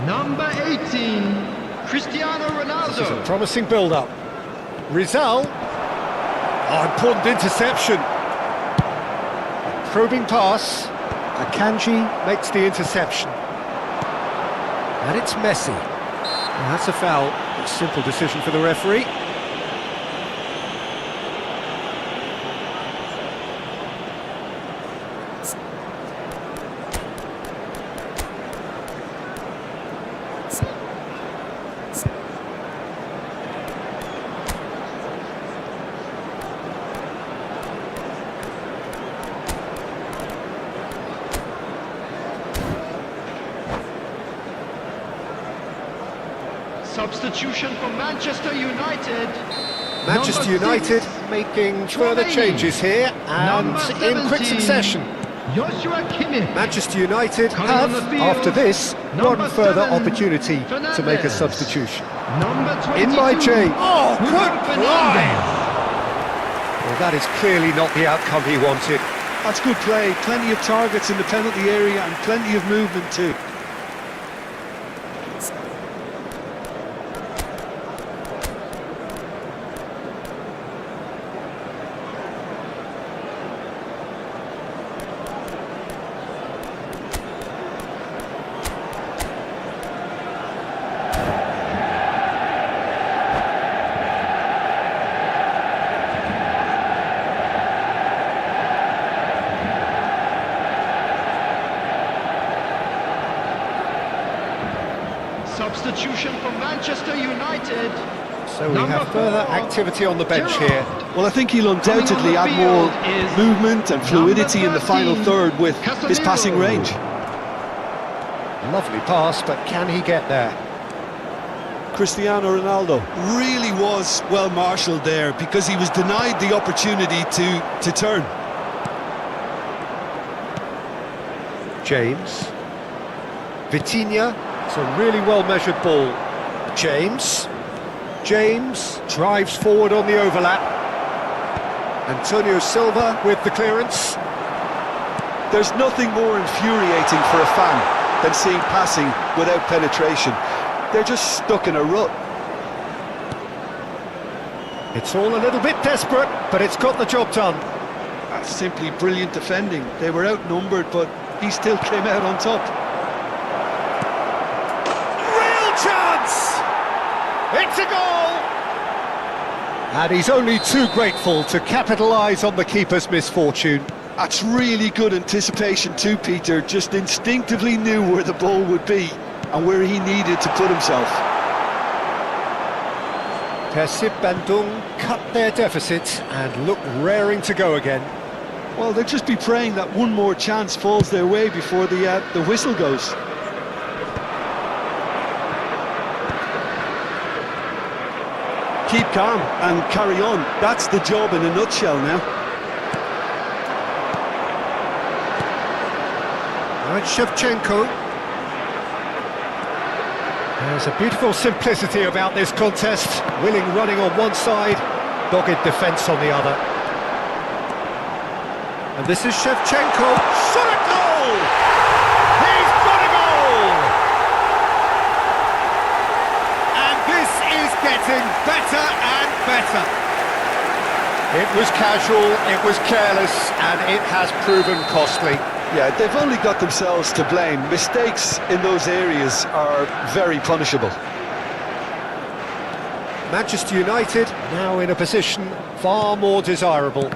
Number 18, Cristiano This is a Ronaldo. promising build-up. Rizal. Oh, important interception. Probing pass. Akanji makes the interception. And it's Messi. And that's a foul. A simple decision for the referee. Substitution for Manchester United. Manchester Number United 6, making further Chouameni. changes here and Number in quick 17, succession. Joshua Kimmich. Manchester United Coming have, on the field, after this, number one further 7, opportunity to make a Fernandes. substitution. Number 22. In by Jane. Oh, Bruno good play! Fernandes. Well, that is clearly not the outcome he wanted. That's good play. Plenty of targets in the penalty area and plenty of movement too. Substitution for Manchester United. So we Number have further 4, activity on the bench Gerrard. here. Well, I think he'll undoubtedly Coming on add the more field is movement and fluidity in the final 13, third with his Casemiro. passing range. Lovely pass, but can he get there? Cristiano Ronaldo really was well marshalled there because he was denied the opportunity to turn. James. Vitinha. It's a really well-measured ball. James. James drives forward on the overlap. Antonio Silva with the clearance. There's nothing more infuriating for a fan than seeing passing without penetration. They're just stuck in a rut. It's all a little bit desperate, but it's got the job done. That's simply brilliant defending. They were outnumbered, but he still came out on top. Real chance! It's a goal! And he's only too grateful to capitalise on the keeper's misfortune. That's really good anticipation too, Peter. Just instinctively knew where the ball would be and where he needed to put himself. Persib Bandung cut their deficit and look raring to go again. Well, they'll just be praying that one more chance falls their way before the whistle goes. Keep calm and carry on. That's the job in a nutshell now. Right, Shevchenko. There's a beautiful simplicity about this contest. Willing running on one side, dogged defence on the other. And this is Shevchenko. Shot a goal! He's got a goal! And this is getting better and better. It was casual, it was careless, and it has proven costly. Yeah, they've only got themselves to blame. Mistakes in those areas are very punishable. Manchester United now in a position far more desirable.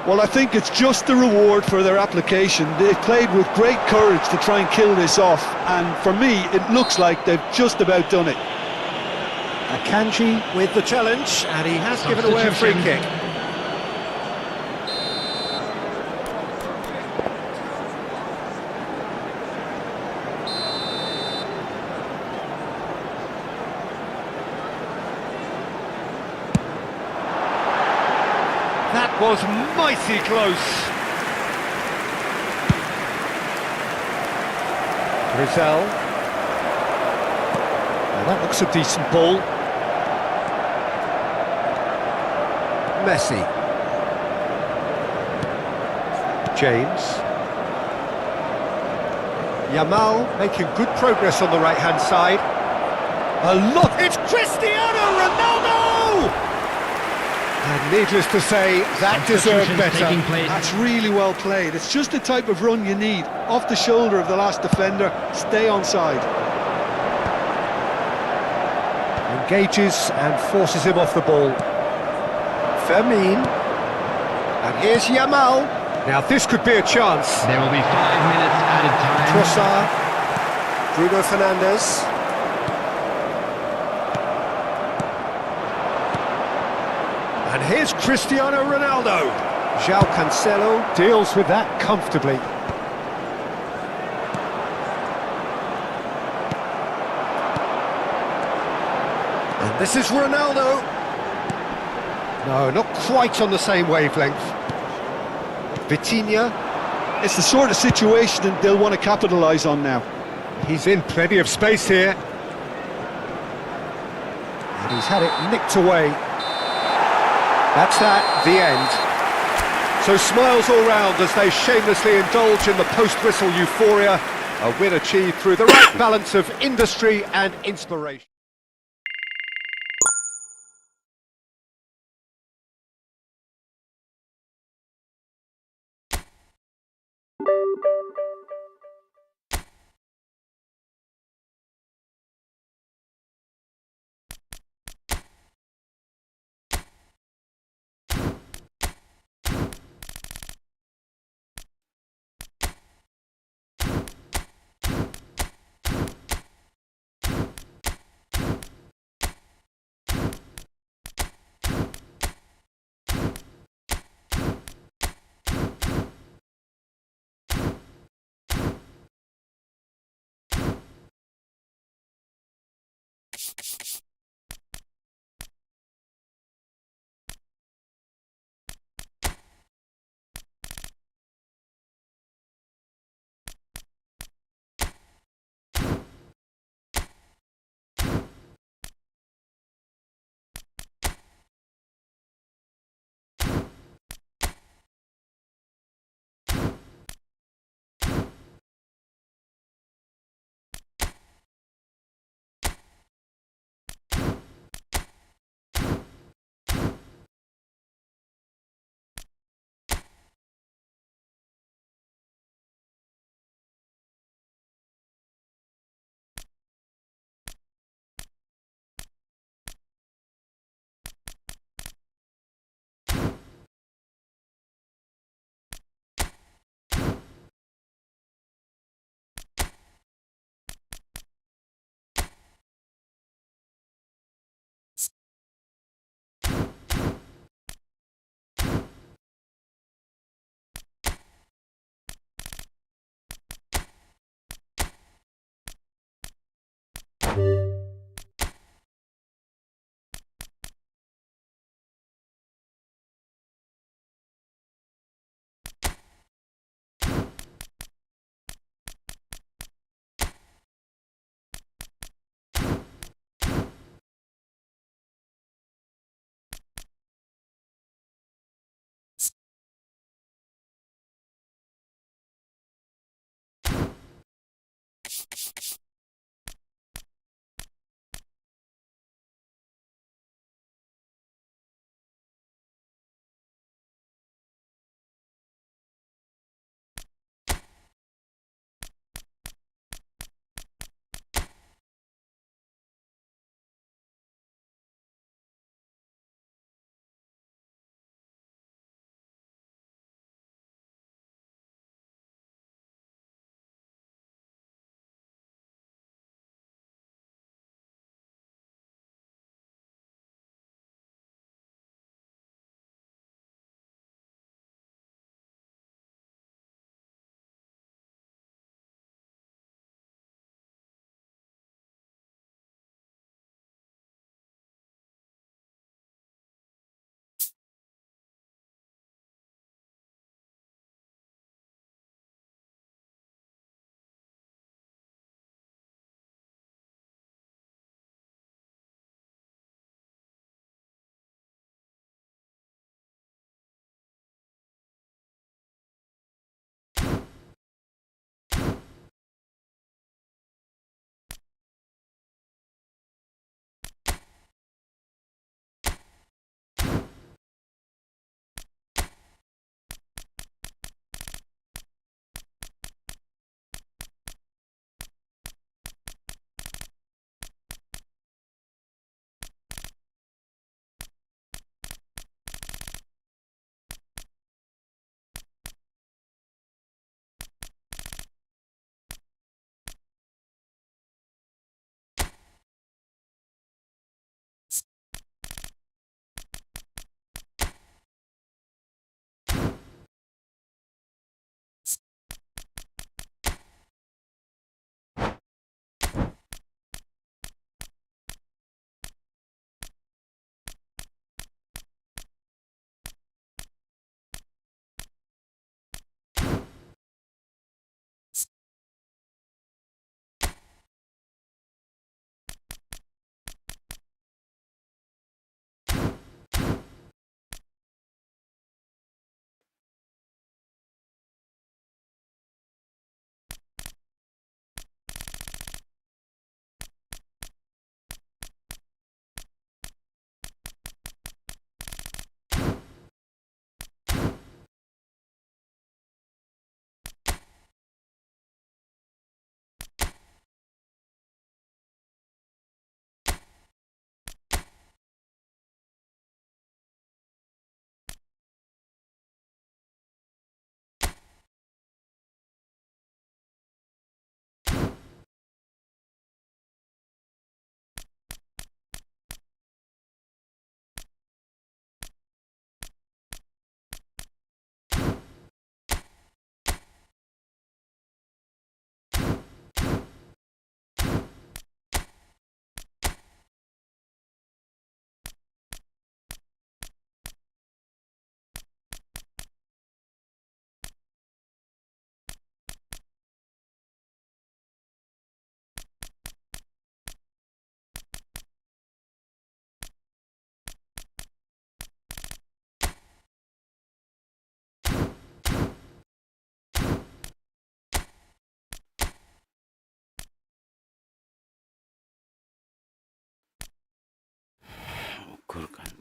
Well, I think it's just the reward for their application. They played with great courage to try and kill this off, and for me, it looks like they've just about done it. Akanji with the challenge, and he has given away a free kick. That was mighty close. Rizal. Well, that looks a decent ball. Messi. James. Yamal making good progress on the right-hand side. A lot. It's Cristiano Ronaldo! And needless to say, that deserved Substitutions better. taking place. That's really well played. It's just the type of run you need. Off the shoulder of the last defender, stay onside. Engages and forces him off the ball. Fermin. And here's Yamal. Now this could be a chance. There will be 5 minutes added time. Trossard. Bruno Fernandes. And here's Cristiano Ronaldo. João Cancelo deals with that comfortably. And this is Ronaldo. No, not quite on the same wavelength. Vitinha. It's the sort of situation that they'll want to capitalise on now. He's in plenty of space here. And he's had it nicked away. That's that, the end. So smiles all round as they shamelessly indulge in the post-whistle euphoria. A win achieved through the right balance of industry and inspiration.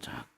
Cak.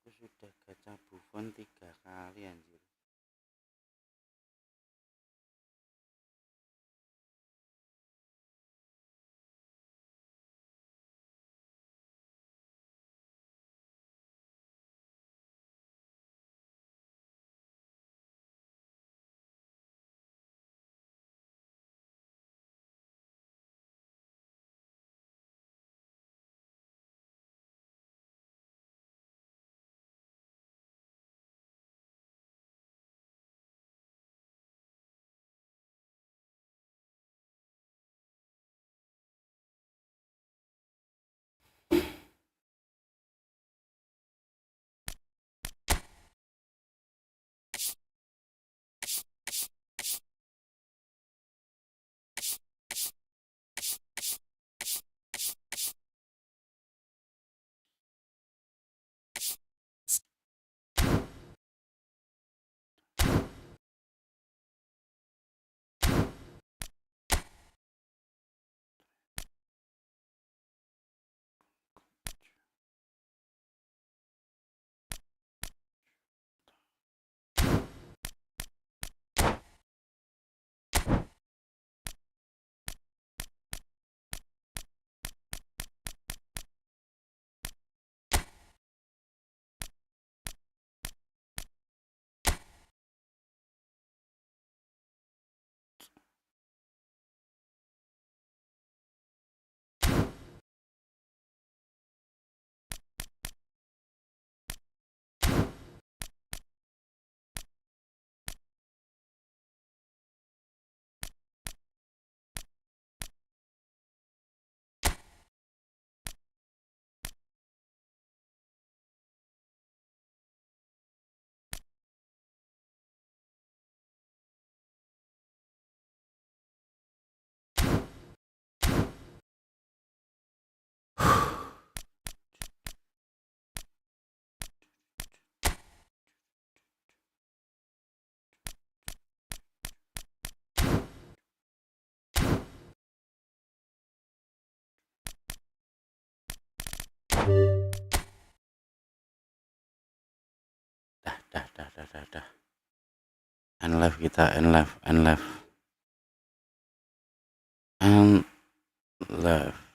Aku sudah gacha Buffon 3 kali anjir. dah. End live kita, end live.